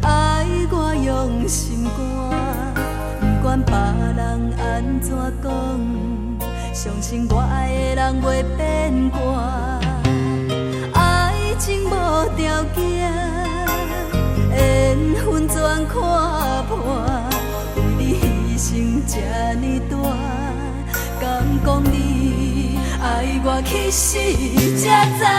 爱我用心肝，不管别人安怎讲，相信我爱的人袂变卦。爱情无条件，缘分全看破，为你牺牲这呢大，敢讲你爱我去死才知痛。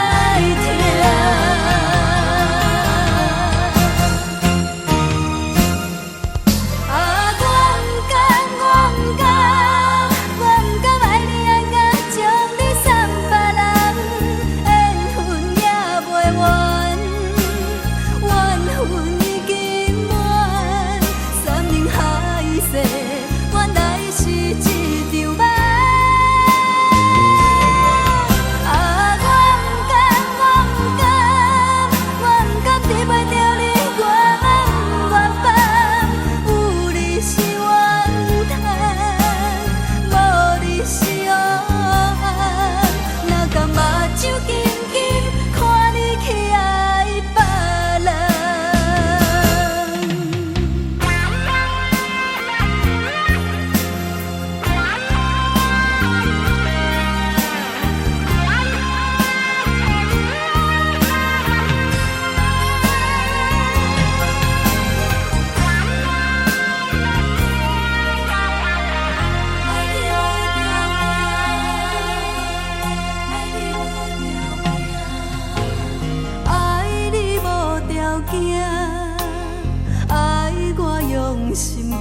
爱我用心肝，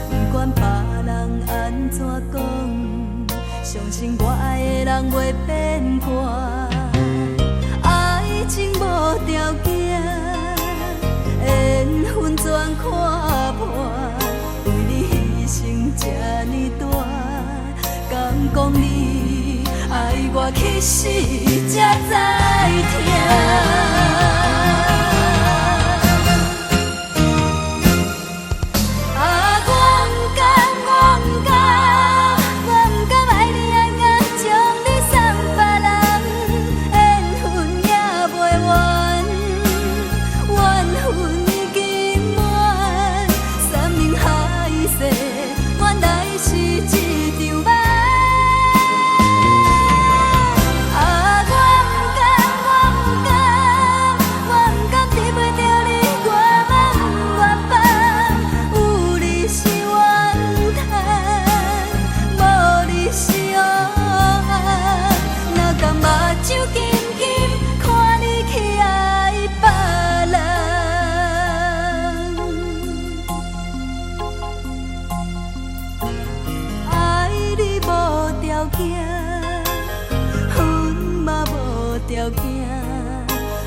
不管别人安怎讲，相信我爱的人袂变卦。爱情无条件，缘分全看破，为你牺牲这呢大，敢讲你爱我去死才知痛。条件，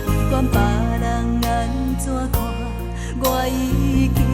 不管别人安怎看，我已经。